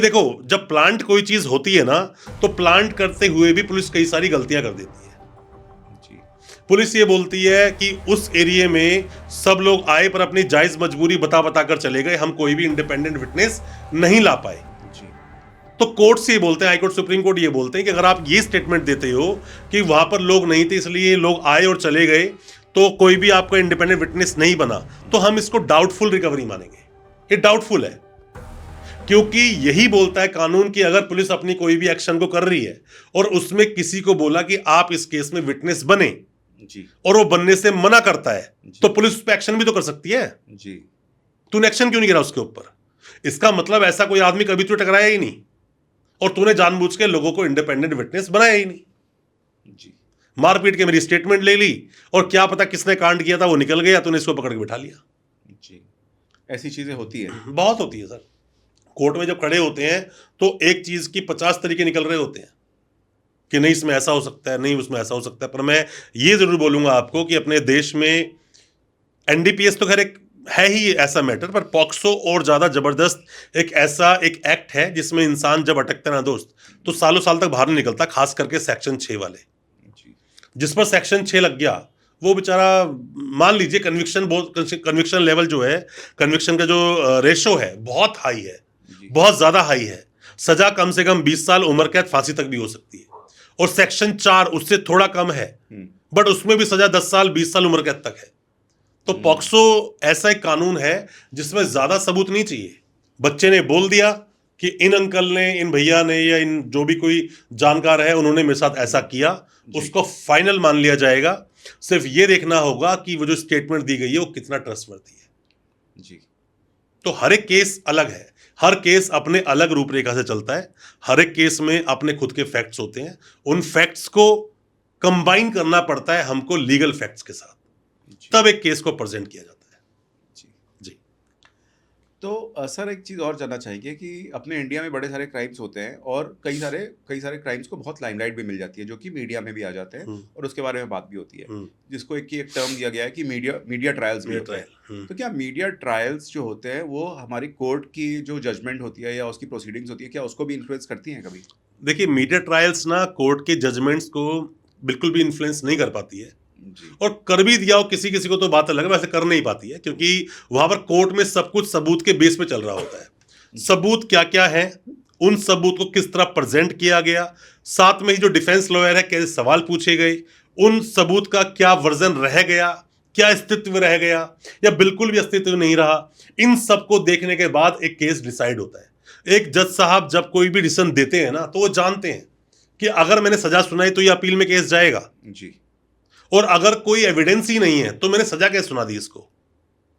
देखो, जब प्लांट कोई चीज होती है ना, तो प्लांट करते हुए भी पुलिस कई सारी गलतियां कर देती है। जी। पुलिस ये बोलती है कि उस एरिया में सब लोग आए पर अपनी जायज मजबूरी बता बता कर चले गए, हम कोई भी इंडिपेंडेंट विटनेस नहीं ला पाए। जी। तो कोर्ट से ये बोलते हैं, हाईकोर्ट सुप्रीम कोर्ट ये बोलते हैं कि अगर आप ये स्टेटमेंट देते हो कि वहां पर लोग नहीं थे इसलिए लोग आए और चले गए, तो कोई भी आपका इंडिपेंडेंट विटनेस नहीं बना, तो हम इसको डाउटफुल रिकवरी मानेंगे। ये डाउटफुल है, क्योंकि यही बोलता है कानून कि अगर पुलिस अपनी कोई भी एक्शन को कर रही है और उसमें किसी को बोला कि आप इस केस में विटनेस बने, जी। और वो बनने से मना करता है, जी। तो पुलिस उस पर एक्शन भी तो कर सकती है। जी। तूने एक्शन क्यों नहीं करा उसके ऊपर? इसका मतलब ऐसा कोई आदमी कभी तो टकराया ही नहीं, और तूने जानबूझ के लोगों को इंडिपेंडेंट विटनेस बनाया ही नहीं। जी। मारपीट के मेरी स्टेटमेंट ले ली, और क्या पता किसने कांड किया था वो निकल गया, तूने इसको पकड़ के बिठा लिया। जी। ऐसी चीजें होती है। बहुत होती है सर। कोर्ट में जब खड़े होते हैं तो एक चीज की 50 तरीके निकल रहे होते हैं कि नहीं इसमें ऐसा हो सकता है, नहीं उसमें ऐसा हो सकता है। पर मैं ये जरूर बोलूंगा आपको कि अपने देश में एनडीपीएस तो खैर एक है ही ऐसा मैटर, पर पॉक्सो और ज्यादा जबरदस्त एक ऐसा एक एक्ट है जिसमें इंसान जब अटकता है ना दोस्त, तो सालों साल तक बाहर नहीं निकलता, खास करके सेक्शन 6 वाले। जी। जिस पर सेक्शन 6 लग गया वो बेचारा, मान लीजिए कन्विक्शन लेवल जो है, कन्विक्शन का जो रेशो है बहुत हाई है, जी। बहुत ज्यादा हाई है। सजा कम से कम 20 साल, उम्र कैद, फांसी तक भी हो सकती है। और सेक्शन 4 उससे थोड़ा कम है, बट उसमें भी सजा 10 साल, 20 साल, उम्र कैद तक है। तो पॉक्सो ऐसा एक कानून है जिसमें ज्यादा सबूत नहीं चाहिए। बच्चे ने बोल दिया कि इन अंकल ने, इन भैया ने, या इन जो भी कोई जानकार है उन्होंने मेरे साथ ऐसा किया, उसको फाइनल मान लिया जाएगा। सिर्फ ये देखना होगा कि वो जो स्टेटमेंट दी गई है वो कितना ट्रस्टवर्दी है। जी। तो हर एक केस अलग है, हर केस अपने अलग रूपरेखा से चलता है, हर एक केस में अपने खुद के फैक्ट्स होते हैं, उन फैक्ट्स को कंबाइन करना पड़ता है हमको लीगल फैक्ट्स के साथ, तब एक केस को प्रेजेंट किया जाता है। जी। जी। तो सर एक चीज़ और जानना चाहेंगे कि अपने इंडिया में बड़े सारे क्राइम्स होते हैं और कई सारे क्राइम्स को बहुत लाइमलाइट भी मिल जाती है जो कि मीडिया में भी आ जाते हैं और उसके बारे में बात भी होती है, जिसको एक टर्म दिया गया है कि मीडिया ट्रायल्स भी होते हैं। तो क्या मीडिया ट्रायल्स जो होते हैं वो हमारी कोर्ट की जो जजमेंट होती है या उसकी प्रोसीडिंग्स होती है, क्या उसको भी इन्फ्लुएंस करती हैं कभी? देखिए, मीडिया ट्रायल्स ना कोर्ट के जजमेंट्स को बिल्कुल भी इन्फ्लुएंस नहीं कर पाती है, जी। और कर भी दिया हो किसी किसी को तो बात अलग है, वैसे कर नहीं पाती है, क्योंकि वहां पर कोर्ट में सब कुछ सबूत के बेस पे चल रहा होता है। सबूत क्या क्या है, उन सबूत को किस तरह प्रेजेंट किया गया, साथ में ही जो डिफेंस लॉयर है कैसे सवाल पूछे गए, उन सबूत का क्या वर्जन रह गया, क्या अस्तित्व रह गया या बिल्कुल भी अस्तित्व नहीं रहा, इन सबको देखने के बाद एक केस डिसाइड होता है। एक जज साहब जब कोई भी डिसीजन देते हैं ना, तो वो जानते हैं कि अगर मैंने सजा सुनाई तो ये अपील में केस जाएगा, जी। और अगर कोई एविडेंस ही नहीं है तो मैंने सजा कैसे सुना दी इसको,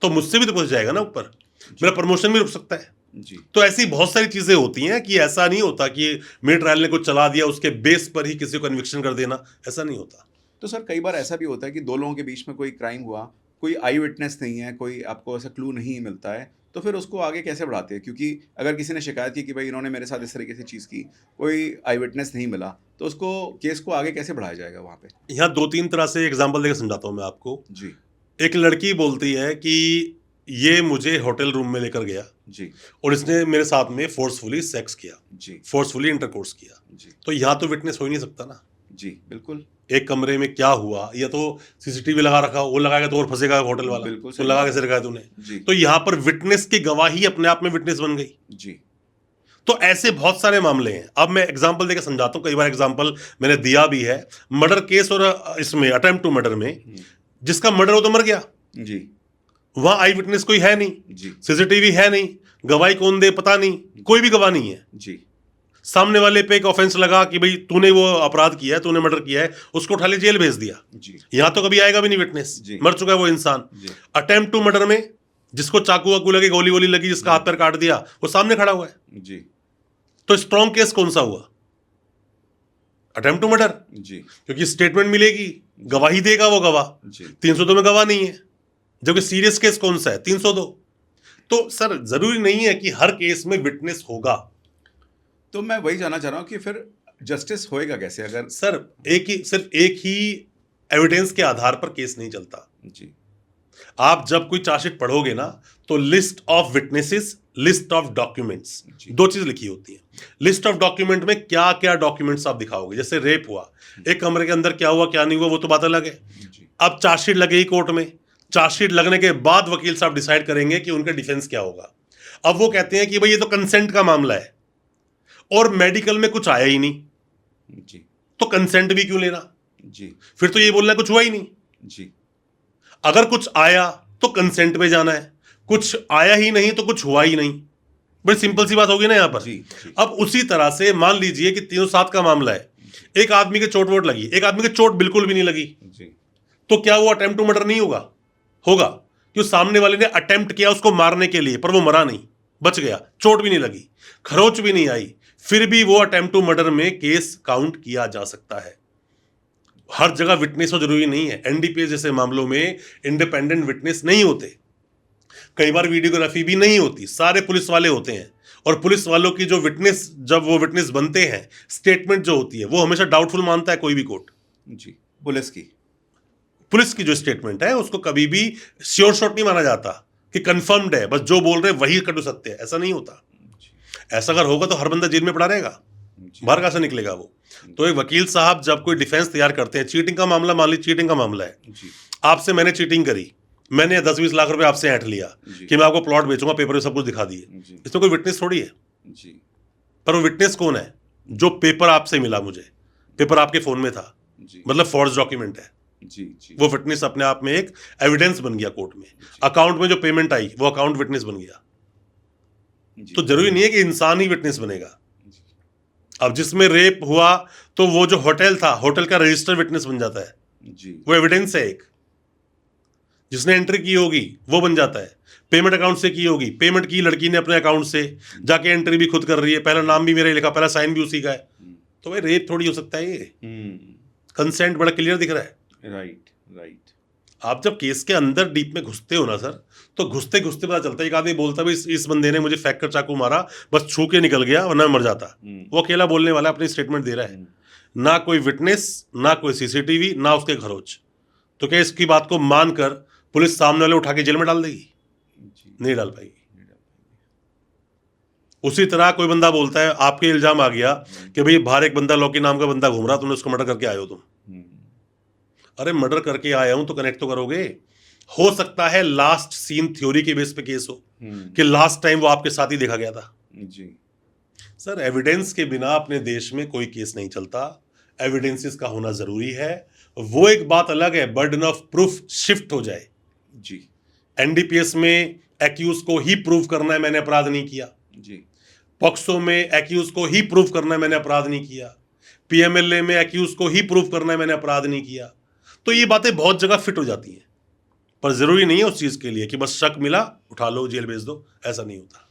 तो मुझसे भी तो पूछ जाएगा ना ऊपर, मेरा प्रमोशन भी रुक सकता है। जी। तो ऐसी बहुत सारी चीजें होती हैं कि ऐसा नहीं होता कि मेरे ट्रायल ने कुछ चला दिया उसके बेस पर ही किसी को कन्विक्शन कर देना, ऐसा नहीं होता। तो सर कई बार ऐसा भी होता है कि दो लोगों के बीच में कोई क्राइम हुआ, कोई आई विटनेस नहीं है, कोई आपको ऐसा क्लू नहीं मिलता है, तो फिर उसको आगे कैसे बढ़ाते हैं? क्योंकि अगर किसी ने शिकायत की कि भाई इन्होंने मेरे साथ इस तरीके से चीज़ की, कोई आई विटनेस नहीं मिला, तो उसको केस को आगे कैसे बढ़ाया जाएगा वहाँ पे? यहाँ 2-3 तरह से एग्जाम्पल देकर समझाता हूँ मैं आपको। जी। एक लड़की बोलती है कि ये मुझे होटल रूम में लेकर गया जी। और इसने मेरे साथ में फोर्सफुली सेक्स किया, जी। फोर्सफुली इंटरकोर्स किया। जी। तो यहाँ तो विटनेस हो ही नहीं सकता ना। जी। बिल्कुल। एक कमरे में क्या हुआ, या तो सीसीटीवी लगा रखा, वो लगाएगा तो और फंसेगा होटल वाला, बिल्कुल तो सही लगा बात कैसे है। रखा है तूने? जी। तो यहाँ पर विटनेस की गवाही अपने आप में विटनेस बन गई। जी। तो ऐसे बहुत सारे मामले हैं। अब मैं एग्जांपल देकर समझाता हूँ, कई बार एग्जांपल मैंने दिया भी है। मर्डर केस और इसमें अटेम्प्ट टू मर्डर में, जिसका मर्डर हो तो मर गया, जी। वहां आई विटनेस कोई है नहीं, जी। सीसीटीवी है नहीं, गवाही कौन दे पता नहीं, कोई भी गवाह नहीं है। जी। सामने वाले पे एक ऑफेंस लगा कि भाई तूने वो अपराध किया है, तूने मर्डर किया है, उसको उठा ले जेल भेज दिया। जी। यहां तो कभी आएगा भी नहीं विटनेस, जी। मर चुका है वो इंसान। जी। अटेम्प्ट टू मर्डर में जिसको चाकू वाकू लगी, गोली वोली लगी, जिसका हाथ पैर काट दिया, वो सामने खड़ा हुआ है। जी। तो स्ट्रॉन्ग केस कौन सा हुआ? अटेम्प्ट टू मर्डर, जी। क्योंकि स्टेटमेंट मिलेगी, गवाही देगा वो गवाह। जी। 302 में गवाह नहीं है, जबकि सीरियस केस कौन सा है? 302। तो सर जरूरी नहीं है कि हर केस में विटनेस होगा। तो मैं वही जानना चाह रहा हूँ कि फिर जस्टिस होएगा कैसे अगर? सर सिर्फ एक ही एविडेंस के आधार पर केस नहीं चलता। जी। आप जब कोई चार्जशीट पढ़ोगे ना, तो list of witnesses list of documents, जी। दो चीज लिखी होती है। लिस्ट ऑफ डॉक्यूमेंट में क्या क्या डॉक्यूमेंट्स आप दिखाओगे, जैसे रेप हुआ, एक कमरे के अंदर क्या हुआ क्या नहीं हुआ वो तो बात अलग है। जी। अब चार्जशीट लगेगी कोर्ट में, चार्जशीट लगने के बाद वकील साहब डिसाइड करेंगे कि उनका डिफेंस क्या होगा। अब वो कहते हैं कि भाई ये तो कंसेंट का मामला है और मेडिकल में कुछ आया ही नहीं, जी। तो कंसेंट भी क्यों लेना, जी। फिर तो ये बोलना है कुछ हुआ ही नहीं। जी। अगर कुछ आया तो कंसेंट पे जाना है, कुछ आया ही नहीं तो कुछ हुआ ही नहीं। बड़ी सिंपल सी बात होगी ना यहां पर। जी। जी। अब उसी तरह से मान लीजिए कि 307 का मामला है, एक आदमी के चोट वोट लगी, एक आदमी के चोट बिल्कुल भी नहीं लगी, जी। तो क्या वो अटेम्प्ट टू मर्डर नहीं होगा? होगा, क्यों? सामने वाले ने अटेम्प्ट किया उसको मारने के लिए, पर वो मरा नहीं, बच गया, चोट भी नहीं लगी, खरोच भी नहीं आई, फिर भी वो अटेम्प्ट टू मर्डर में केस काउंट किया जा सकता है। हर जगह विटनेस हो जरूरी नहीं है। एनडीपीएस जैसे मामलों में इंडिपेंडेंट विटनेस नहीं होते, कई बार वीडियोग्राफी भी नहीं होती, सारे पुलिस वाले होते हैं। और पुलिस वालों की जो विटनेस, जब वो विटनेस बनते हैं, स्टेटमेंट जो होती है वो हमेशा डाउटफुल मानता है कोई भी कोर्ट। जी। पुलिस की जो स्टेटमेंट है उसको कभी भी श्योर शॉट नहीं माना जाता कि कंफर्म्ड है, बस जो बोल रहे हैं वही कटु सत्य है, ऐसा नहीं होता। ऐसा अगर होगा तो हर बंदा जेल में पड़ा रहेगा, बाहर कहां से निकलेगा वो? तो एक वकील साहब जब कोई डिफेंस तैयार करते हैं, चीटिंग का मामला, मान लीजिए चीटिंग का मामला है, आपसे मैंने चीटिंग करी, मैंने 10-20 लाख रुपए आपसे ऐंठ लिया कि मैं आपको प्लॉट बेचूंगा, पेपर में सब कुछ दिखा दिए, इसमें कोई विटनेस थोड़ी है। पर वो विटनेस कौन है? जो पेपर आपसे मिला मुझे, पेपर आपके फोन में था, मतलब फॉर्ज डॉक्यूमेंट है। वो विटनेस अपने आप में एक एविडेंस बन गया कोर्ट में। अकाउंट में जो पेमेंट आई वो अकाउंट विटनेस बन गया। तो जरूरी नहीं है कि इंसान ही विटनेस बनेगा। अब जिसमें रेप हुआ तो वो जो होटल था, होटल का रजिस्टर विटनेस बन जाता है, वो एविडेंस है एक। जिसने एंट्री की होगी वो बन जाता है। पेमेंट अकाउंट से की होगी, पेमेंट की लड़की ने अपने अकाउंट से, जाके एंट्री भी खुद कर रही है, पहला नाम भी मेरा ही लिखा, पहला साइन भी उसी का है, तो भाई रेप थोड़ी हो सकता है ये। कंसेंट बड़ा क्लियर दिख रहा है। राइट। आप जब केस के अंदर डीप में घुसते हो ना सर, तो घुसते घुसते पता चलता है। एक आदमी बोलता है इस बंदे ने मुझे फेंक कर चाकू मारा, बस छू के निकल गया वरना मर जाता। वो अकेला बोलने वाला अपनी स्टेटमेंट दे रहा है, ना कोई विटनेस, ना कोई सीसीटीवी, ना उसके खरोच। तो क्या इसकी बात को मानकर पुलिस सामने वाले उठा के जेल में डाल देगी? नहीं डाल पाएगी। उसी तरह कोई बंदा बोलता है, आपके इल्जाम आ गया कि भाई बाहर एक बंदा लॉकी नाम का बंदा घूम रहा, तुमने उसको मर्डर करके आए हो तुम। अरे मर्डर करके आया हूं तो कनेक्ट तो करोगे। हो सकता है लास्ट सीन थ्योरी के बेस पे केस हो कि लास्ट टाइम वो आपके साथ ही देखा गया था। सर एविडेंस के बिना अपने देश में कोई केस नहीं चलता, एविडेंसेस का होना जरूरी है। वो एक बात अलग है, बर्डन ऑफ प्रूफ शिफ्ट हो जाए। एनडीपीएस में एक्यूज को ही प्रूव करना है मैंने अपराध नहीं किया, पॉक्सो में एक्यूज को ही प्रूव करना है मैंने अपराध नहीं किया, पीएमएलए में एक्यूज को ही प्रूव करना है मैंने अपराध नहीं किया। तो ये बातें बहुत जगह फिट हो जाती हैं, पर जरूरी नहीं है उस चीज के लिए कि बस शक मिला उठा लो जेल भेज दो, ऐसा नहीं होता।